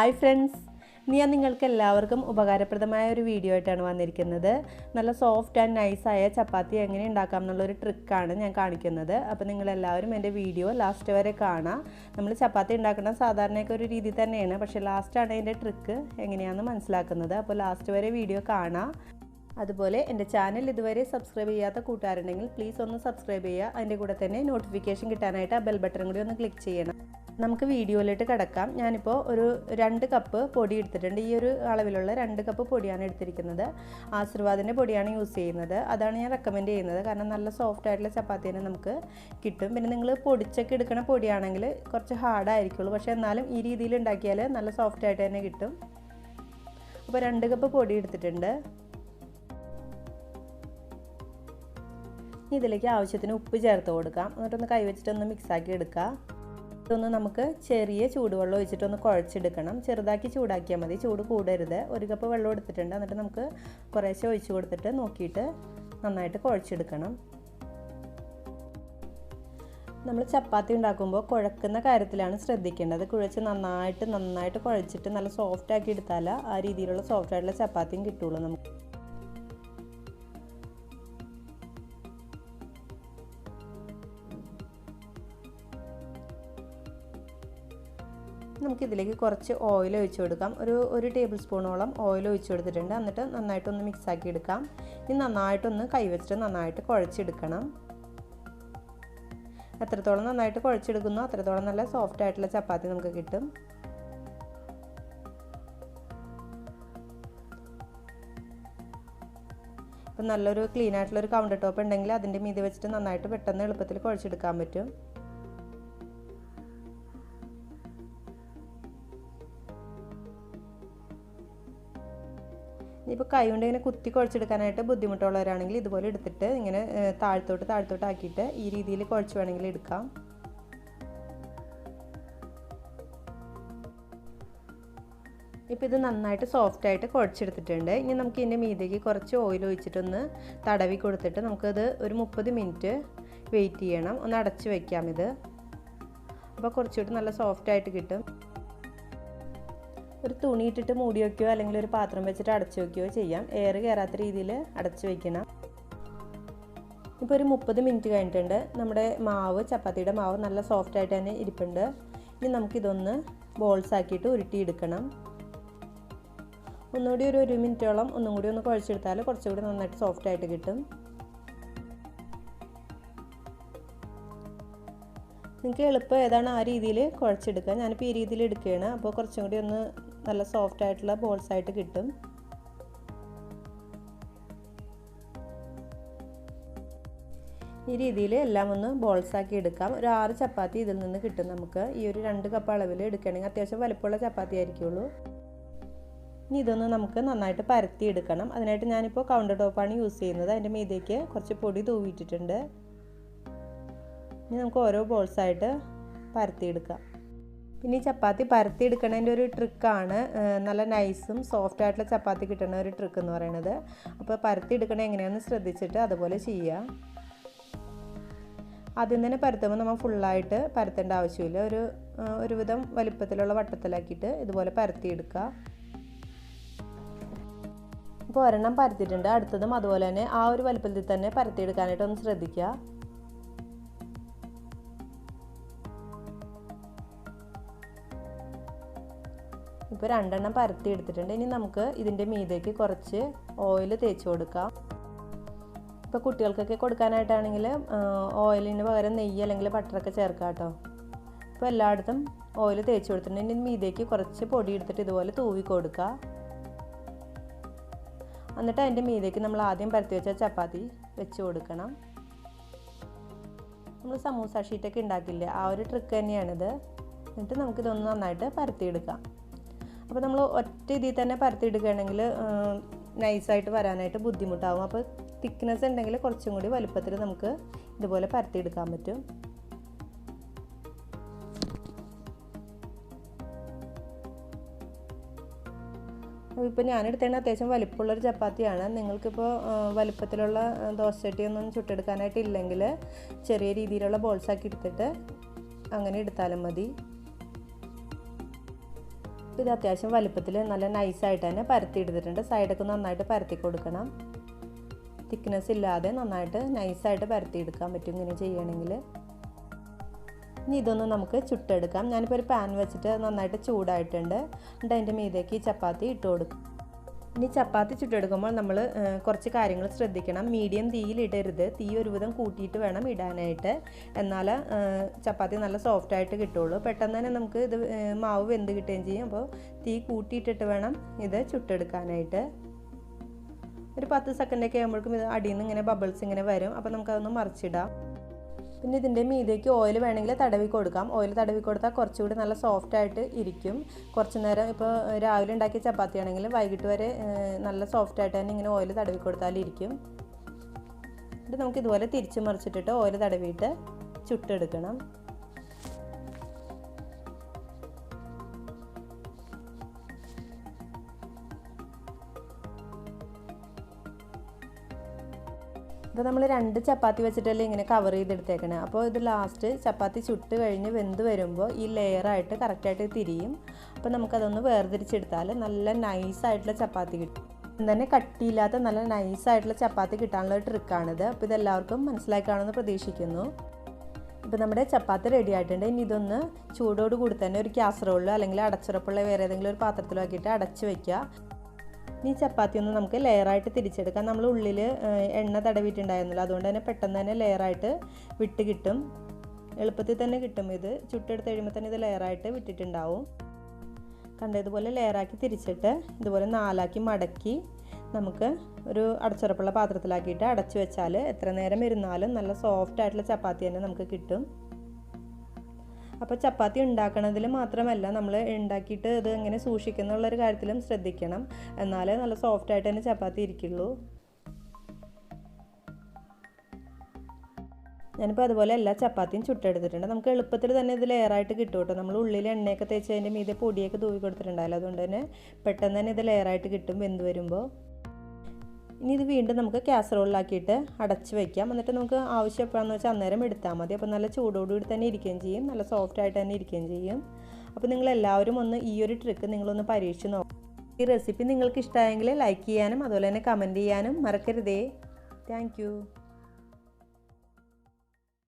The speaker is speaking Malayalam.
ഹായ് ഫ്രണ്ട്സ്, ഞാൻ നിങ്ങൾക്ക് എല്ലാവർക്കും ഉപകാരപ്രദമായ ഒരു വീഡിയോ ആയിട്ടാണ് വന്നിരിക്കുന്നത്. നല്ല സോഫ്റ്റ് ആൻഡ് നൈസായ ചപ്പാത്തി എങ്ങനെ ഉണ്ടാക്കാം എന്നുള്ളൊരു ട്രിക്കാണ് ഞാൻ കാണിക്കുന്നത്. അപ്പോൾ നിങ്ങളെല്ലാവരും എൻ്റെ വീഡിയോ ലാസ്റ്റ് വരെ കാണാം. നമ്മൾ ചപ്പാത്തി ഉണ്ടാക്കുന്ന സാധാരണയൊക്കെ ഒരു രീതി തന്നെയാണ്, പക്ഷേ ലാസ്റ്റാണ് അതിൻ്റെ ട്രിക്ക് എങ്ങനെയാണെന്ന് മനസ്സിലാക്കുന്നത്. അപ്പോൾ ലാസ്റ്റ് വരെ വീഡിയോ കാണാം. അതുപോലെ എൻ്റെ ചാനൽ ഇതുവരെ സബ്സ്ക്രൈബ് ചെയ്യാത്ത കൂട്ടുകാരുണ്ടെങ്കിൽ പ്ലീസ് ഒന്ന് സബ്സ്ക്രൈബ് ചെയ്യുക. അതിൻ്റെ കൂടെ തന്നെ നോട്ടിഫിക്കേഷൻ കിട്ടാനായിട്ട് ആ ബെൽ ബട്ടൺ കൂടി ഒന്ന് ക്ലിക്ക് ചെയ്യണം. നമുക്ക് വീഡിയോയിലോട്ട് കിടക്കാം. ഞാനിപ്പോൾ ഒരു 2 കപ്പ് പൊടി എടുത്തിട്ടുണ്ട്. ഈ ഒരു അളവിലുള്ള 2 കപ്പ് പൊടിയാണ് എടുത്തിരിക്കുന്നത്. ആശീർവാദിൻ്റെ പൊടിയാണ് യൂസ് ചെയ്യുന്നത്. അതാണ് ഞാൻ റെക്കമെൻഡ് ചെയ്യുന്നത്, കാരണം നല്ല സോഫ്റ്റ് ആയിട്ടുള്ള ചപ്പാത്തി തന്നെ നമുക്ക് കിട്ടും. പിന്നെ നിങ്ങൾ പൊടിച്ചൊക്കെ എടുക്കുന്ന പൊടിയാണെങ്കിൽ കുറച്ച് ഹാർഡായിരിക്കുള്ളൂ, പക്ഷേ എന്നാലും ഈ രീതിയിൽ ഉണ്ടാക്കിയാൽ നല്ല സോഫ്റ്റ് ആയിട്ട് തന്നെ കിട്ടും. അപ്പോൾ 2 കപ്പ് പൊടി എടുത്തിട്ടുണ്ട്. ഇതിലേക്ക് ആവശ്യത്തിന് ഉപ്പ് ചേർത്ത് കൊടുക്കാം. എന്നിട്ടൊന്ന് കൈവച്ചിട്ടൊന്ന് മിക്സാക്കി എടുക്കുക. ഇതൊന്ന് നമുക്ക് ചെറിയ ചൂടുവെള്ളം ഒഴിച്ചിട്ടൊന്ന് കുഴച്ചെടുക്കണം. ചെറുതാക്കി ചൂടാക്കിയാൽ മതി, ചൂട് കൂടരുത്. 1 കപ്പ് വെള്ളം എടുത്തിട്ടുണ്ട്. എന്നിട്ട് നമുക്ക് കുറേശ്ശെ ഒഴിച്ച് കൊടുത്തിട്ട് നോക്കിയിട്ട് നന്നായിട്ട് കുഴച്ചെടുക്കണം. നമ്മൾ ചപ്പാത്തി ഉണ്ടാക്കുമ്പോൾ കുഴക്കുന്ന കാര്യത്തിലാണ് ശ്രദ്ധിക്കേണ്ടത്. കുഴച്ച് നന്നായിട്ട് കുഴച്ചിട്ട് നല്ല സോഫ്റ്റാക്കി എടുത്താൽ ആ രീതിയിലുള്ള സോഫ്റ്റായിട്ടുള്ള ചപ്പാത്തിയും കിട്ടുള്ളൂ നമുക്ക്. നമുക്കിതിലേക്ക് കുറച്ച് ഓയിൽ ഒഴിച്ച് കൊടുക്കാം. ഒരു ടേബിൾ സ്പൂണോളം ഓയിൽ ഒഴിച്ച് കൊടുത്തിട്ടുണ്ട്. എന്നിട്ട് നന്നായിട്ടൊന്ന് മിക്സാക്കി എടുക്കാം. ഇനി നന്നായിട്ടൊന്ന് കൈവച്ചിട്ട് നന്നായിട്ട് കുഴച്ചെടുക്കണം. എത്രത്തോളം നന്നായിട്ട് കുഴച്ചെടുക്കുന്നോ അത്രത്തോളം നല്ല സോഫ്റ്റ് ആയിട്ടുള്ള ചപ്പാത്തി നമുക്ക് കിട്ടും. ഇപ്പം നല്ലൊരു ക്ലീൻ ആയിട്ടുള്ളൊരു കൗണ്ടർ ടോപ്പ് ഉണ്ടെങ്കിൽ അതിൻ്റെ മീതെ വെച്ചിട്ട് നന്നായിട്ട് പെട്ടെന്ന് എളുപ്പത്തിൽ കുഴച്ചെടുക്കാൻ പറ്റും. ഇപ്പോൾ കൈ കൊണ്ട് ഇങ്ങനെ കുത്തി കുഴച്ചെടുക്കാനായിട്ട് ബുദ്ധിമുട്ടുള്ളവരാണെങ്കിൽ ഇതുപോലെ എടുത്തിട്ട് ഇങ്ങനെ താഴത്തോട്ട് ആക്കിയിട്ട് ഈ രീതിയിൽ കുഴച്ച് വേണമെങ്കിൽ എടുക്കാം. ഇപ്പോൾ ഇത് നന്നായിട്ട് സോഫ്റ്റായിട്ട് കുഴച്ചെടുത്തിട്ടുണ്ട്. ഇനി നമുക്ക് ഇതിൻ്റെ മീതേക്ക് കുറച്ച് ഓയിൽ ഒഴിച്ചിട്ടൊന്ന് തടവി കൊടുത്തിട്ട് നമുക്കത് ഒരു 30 മിനിറ്റ് വെയിറ്റ് ചെയ്യണം. ഒന്ന് അടച്ച് വയ്ക്കാം ഇത്. അപ്പോൾ കുറച്ചുകൂടി നല്ല സോഫ്റ്റായിട്ട് കിട്ടും. ഒരു തുണി ഇട്ടിട്ട് മൂടി വയ്ക്കുകയോ അല്ലെങ്കിൽ ഒരു പാത്രം വെച്ചിട്ട് അടച്ചു വയ്ക്കുകയോ ചെയ്യാം. എയർ കയറാത്ത രീതിയിൽ അടച്ചു വയ്ക്കണം. ഇപ്പോൾ ഒരു 30 മിനിറ്റ് കഴിഞ്ഞിട്ടുണ്ട്. നമ്മുടെ ചപ്പാത്തിയുടെ മാവ് നല്ല സോഫ്റ്റായിട്ട് തന്നെ ഇരിപ്പുണ്ട്. ഇനി നമുക്കിതൊന്ന് ബോൾസ് ആക്കിയിട്ട് ഉരുട്ടിയെടുക്കണം. ഒന്നുകൂടി ഒരു 1 മിനിറ്റോളം ഒന്നും കൂടി ഒന്ന് കുഴച്ചെടുത്താൽ കുറച്ചുകൂടി നന്നായിട്ട് സോഫ്റ്റായിട്ട് കിട്ടും. നിങ്ങൾക്ക് എളുപ്പം ഏതാണ് ആ രീതിയിൽ കുഴച്ചെടുക്കുക. ഞാനിപ്പോൾ ഈ രീതിയിൽ എടുക്കുകയാണ്. അപ്പോൾ കുറച്ചും കൂടി ഒന്ന് നല്ല സോഫ്റ്റ് ആയിട്ടുള്ള ബോൾസ് ആയിട്ട് കിട്ടും. ഈ രീതിയിൽ എല്ലാം ഒന്ന് ബോൾസ് ആക്കി എടുക്കാം. ഒരു 6 ചപ്പാത്തി ഇതിൽ നിന്ന് കിട്ടും നമുക്ക്. ഈ ഒരു 2 കപ്പ് അളവിൽ എടുക്കുകയാണെങ്കിൽ അത്യാവശ്യം വലിപ്പമുള്ള ചപ്പാത്തി ആയിരിക്കുള്ളൂ. ഇനി ഇതൊന്ന് നമുക്ക് നന്നായിട്ട് പരത്തി എടുക്കണം. അതിനായിട്ട് ഞാനിപ്പോൾ കൗണ്ടർ ടോപ്പാണ് യൂസ് ചെയ്യുന്നത്. അതിൻ്റെ മീതേക്ക് കുറച്ച് പൊടി തൂവിയിട്ടിട്ടുണ്ട്. ഇനി നമുക്ക് ഓരോ ബോൾസായിട്ട് പരത്തിയെടുക്കാം. പിന്നെ ഈ ചപ്പാത്തി പരത്തിയെടുക്കണതിൻ്റെ ഒരു ട്രിക്കാണ് നല്ല നൈസും സോഫ്റ്റ് ആയിട്ടുള്ള ചപ്പാത്തി കിട്ടുന്ന ഒരു ട്രിക്ക് എന്ന് പറയുന്നത്. അപ്പോൾ പരത്തിയെടുക്കണത് എങ്ങനെയാണെന്ന് ശ്രദ്ധിച്ചിട്ട് അതുപോലെ ചെയ്യുക. ആദ്യം തന്നെ പരത്തുമ്പോൾ നമ്മൾ ഫുള്ളായിട്ട് പരത്തേണ്ട ആവശ്യമില്ല. ഒരുവിധം വലിപ്പത്തിലുള്ള വട്ടത്തിലാക്കിയിട്ട് ഇതുപോലെ പരത്തിയെടുക്കുക. ഇപ്പോൾ ഒരെണ്ണം പരത്തിയിട്ടുണ്ട്. അടുത്തതും അതുപോലെ തന്നെ ആ ഒരു വലിപ്പത്തിൽ തന്നെ പരത്തിയെടുക്കാനായിട്ട് ഒന്ന് ശ്രദ്ധിക്കുക. ഇപ്പോൾ 2 എണ്ണം പരത്തി എടുത്തിട്ടുണ്ട്. ഇനി നമുക്ക് ഇതിൻ്റെ മീതേക്ക് കുറച്ച് ഓയിൽ തേച്ച് കൊടുക്കാം. ഇപ്പോൾ കുട്ടികൾക്കൊക്കെ കൊടുക്കാനായിട്ടാണെങ്കിൽ ഓയിലിന് പകരം നെയ്യ് അല്ലെങ്കിൽ ബട്ടറൊക്കെ ചേർക്കാം കേട്ടോ. ഇപ്പോൾ എല്ലായിടത്തും ഓയിൽ തേച്ച് കൊടുത്തിട്ടുണ്ട്. ഇനി മീതേക്ക് കുറച്ച് പൊടി എടുത്തിട്ട് ഇതുപോലെ തൂവി കൊടുക്കുക. എന്നിട്ട് അതിൻ്റെ മീതേക്ക് നമ്മൾ ആദ്യം പരത്തി വെച്ച ചപ്പാത്തി വെച്ച് കൊടുക്കണം. നമ്മൾ സമൂസ ഷീറ്റൊക്കെ ഉണ്ടാക്കില്ലേ, ആ ഒരു ട്രിക്ക് തന്നെയാണിത്. എന്നിട്ട് നമുക്കിതൊന്ന് നന്നായിട്ട് പരത്തിയെടുക്കാം. അപ്പോൾ നമ്മൾ ഒറ്റ ഇതിൽ തന്നെ പരത്തിയെടുക്കുകയാണെങ്കിൽ നൈസായിട്ട് വരാനായിട്ട് ബുദ്ധിമുട്ടാകും. അപ്പോൾ തിക്നെസ് ഉണ്ടെങ്കിൽ കുറച്ചും കൂടി വലുപ്പത്തിൽ നമുക്ക് ഇതുപോലെ പരത്തിയെടുക്കാൻ പറ്റും. ഇപ്പോൾ ഞാനെടുത്തതിന് അത്യാവശ്യം വലിപ്പമുള്ളൊരു ചപ്പാത്തിയാണ്. നിങ്ങൾക്കിപ്പോൾ വലിപ്പത്തിലുള്ള ദോശച്ചട്ടിയൊന്നും ചുട്ടെടുക്കാനായിട്ടില്ലെങ്കിൽ ചെറിയ രീതിയിലുള്ള ബോൾസാക്കി എടുത്തിട്ട് അങ്ങനെ എടുത്താലും മതി. ഇത് അത്യാവശ്യം വലുപ്പത്തിൽ നല്ല നൈസായിട്ട് തന്നെ പരത്തി എടുത്തിട്ടുണ്ട്. സൈഡൊക്കെ നന്നായിട്ട് പരത്തി കൊടുക്കണം. തിക്നെസ് ഇല്ലാതെ നന്നായിട്ട് നൈസായിട്ട് പരത്തി എടുക്കാൻ പറ്റും ഇങ്ങനെ ചെയ്യണമെങ്കിൽ. ഇനി ഇതൊന്ന് നമുക്ക് ചുട്ടെടുക്കാം. ഞാനിപ്പോൾ ഒരു പാൻ വെച്ചിട്ട് നന്നായിട്ട് ചൂടായിട്ടുണ്ട്. എന്നിട്ട് അതിൻ്റെ മീതേക്ക് ഈ ചപ്പാത്തി ഇട്ട് കൊടുക്കും. ഇനി ചപ്പാത്തി ചുട്ടെടുക്കുമ്പോൾ നമ്മൾ കുറച്ച് കാര്യങ്ങൾ ശ്രദ്ധിക്കണം. മീഡിയം തീയിലിടരുത്. തീ ഒരുവിധം കൂട്ടിയിട്ട് വേണം ഇടാനായിട്ട്. എന്നാൽ ചപ്പാത്തി നല്ല സോഫ്റ്റായിട്ട് കിട്ടുള്ളൂ. പെട്ടെന്ന് തന്നെ നമുക്ക് ഇത് മാവ് വെന്ത് കിട്ടുകയും ചെയ്യും. അപ്പോൾ തീ കൂട്ടിയിട്ടിട്ട് വേണം ഇത് ചുട്ടെടുക്കാനായിട്ട്. ഒരു 10 സെക്കൻഡൊക്കെ ആകുമ്പോഴേക്കും ഇത് അടിയിൽ നിന്ന് ഇങ്ങനെ ബബിൾസ് ഇങ്ങനെ വരും. അപ്പോൾ നമുക്കതൊന്ന് മറിച്ചിടാം. പിന്നെ ഇതിൻ്റെ മീതേക്ക് ഓയിൽ വേണമെങ്കിൽ തടവി കൊടുക്കാം. ഓയിൽ തടവി കൊടുത്താൽ കുറച്ചുകൂടി നല്ല സോഫ്റ്റായിട്ട് ഇരിക്കും. കുറച്ച് നേരം ഇപ്പോൾ രാവിലെ ഉണ്ടാക്കിയ ചപ്പാത്തി ആണെങ്കിൽ വൈകിട്ട് വരെ നല്ല സോഫ്റ്റായിട്ട് തന്നെ ഇങ്ങനെ ഓയിൽ തടവി കൊടുത്താലിരിക്കും. എന്നിട്ട് നമുക്ക് ഇതുപോലെ തിരിച്ച് മറിച്ചിട്ടിട്ട് ഓയിൽ തടവിയിട്ട് ചുട്ടെടുക്കണം. അപ്പോൾ നമ്മൾ 2 ചപ്പാത്തി വെച്ചിട്ടല്ലേ ഇങ്ങനെ കവർ ചെയ്തെടുത്തേക്കണേ. അപ്പോൾ ഇത് ലാസ്റ്റ് ചപ്പാത്തി ചുട്ട് കഴിഞ്ഞ് വെന്ത് വരുമ്പോൾ ഈ ലെയറായിട്ട് കറക്റ്റായിട്ട് തിരിയും. അപ്പോൾ നമുക്കതൊന്ന് വേർതിരിച്ചെടുത്താൽ നല്ല നൈസായിട്ടുള്ള ചപ്പാത്തി കിട്ടും. തന്നെ കട്ടിയില്ലാത്ത നല്ല നൈസായിട്ടുള്ള ചപ്പാത്തി കിട്ടാനുള്ള ഒരു ട്രിക്കാണിത്. അപ്പോൾ ഇതെല്ലാവർക്കും മനസ്സിലായി കാണുമെന്ന് പ്രതീക്ഷിക്കുന്നു. ഇപ്പോൾ നമ്മുടെ ചപ്പാത്തി റെഡി ആയിട്ടുണ്ട്. ഇനി ഇതൊന്ന് ചൂടോട് കൂടി തന്നെ ഒരു കാസറോളിലോ അല്ലെങ്കിൽ അടച്ചുറപ്പുള്ള വേറെ ഏതെങ്കിലും ഒരു പാത്രത്തിലാക്കിയിട്ട് അടച്ച് വയ്ക്കുക. ഈ ചപ്പാത്തി ഒന്ന് നമുക്ക് ലെയറായിട്ട് തിരിച്ചെടുക്കാം. നമ്മൾ ഉള്ളിൽ എണ്ണ തടവിയിട്ടുണ്ടായിരുന്നില്ല, അതുകൊണ്ട് തന്നെ പെട്ടെന്ന് തന്നെ ലെയറായിട്ട് വിട്ട് കിട്ടും. എളുപ്പത്തിൽ തന്നെ കിട്ടും. ഇത് ചുട്ടെടുത്ത് കഴിയുമ്പോൾ തന്നെ ഇത് ലെയറായിട്ട് വിട്ടിട്ടുണ്ടാവും. കണ്ടതുപോലെ ലെയറാക്കി തിരിച്ചിട്ട് ഇതുപോലെ 4ആക്കി മടക്കി നമുക്ക് ഒരു അടച്ചുറപ്പുള്ള പാത്രത്തിലാക്കിയിട്ട് അടച്ചു വെച്ചാൽ എത്ര നേരം ഇരുന്നാലും നല്ല സോഫ്റ്റ് ആയിട്ടുള്ള ചപ്പാത്തി തന്നെ നമുക്ക് കിട്ടും. അപ്പോൾ ചപ്പാത്തി ഉണ്ടാക്കണതിൽ മാത്രമല്ല, നമ്മൾ ഉണ്ടാക്കിയിട്ട് ഇത് എങ്ങനെ സൂക്ഷിക്കുന്നുള്ളൊരു കാര്യത്തിലും ശ്രദ്ധിക്കണം. എന്നാലേ നല്ല സോഫ്റ്റായിട്ട് തന്നെ ചപ്പാത്തി ഇരിക്കുള്ളൂ. ഞാനിപ്പോൾ അതുപോലെ എല്ലാ ചപ്പാത്തിയും ചുട്ടെടുത്തിട്ടുണ്ട്. നമുക്ക് എളുപ്പത്തിൽ തന്നെ ഇത് ലെയറായിട്ട് കിട്ടും കേട്ടോ. നമ്മൾ ഉള്ളിൽ എണ്ണയൊക്കെ തേച്ച് അതിൻ്റെ മീതെ പൊടിയൊക്കെ തൂവി കൊടുത്തിട്ടുണ്ടാവില്ല, അതുകൊണ്ട് തന്നെ പെട്ടെന്ന് തന്നെ ഇത് ലെയറായിട്ട് കിട്ടും വെന്ത് വരുമ്പോൾ. ഇനി ഇത് വീണ്ടും നമുക്ക് കാസറോളിലാക്കിയിട്ട് അടച്ച് വയ്ക്കാം. എന്നിട്ട് നമുക്ക് ആവശ്യം എപ്പോഴാണെന്ന് വെച്ചാൽ അന്നേരം എടുത്താൽ മതി. അപ്പോൾ നല്ല ചൂടോടുകൂടി തന്നെ ഇരിക്കുകയും ചെയ്യും, നല്ല സോഫ്റ്റായിട്ട് തന്നെ ഇരിക്കുകയും ചെയ്യും. അപ്പോൾ നിങ്ങളെല്ലാവരും ഒന്ന് ഈ ഒരു ട്രിക്ക് നിങ്ങളൊന്ന് പരീക്ഷിച്ച് നോക്കാം. ഈ റെസിപ്പി നിങ്ങൾക്ക് ഇഷ്ടമായെങ്കിൽ ലൈക്ക് ചെയ്യാനും അതുപോലെ തന്നെ കമൻറ്റ് ചെയ്യാനും മറക്കരുതേ. താങ്ക്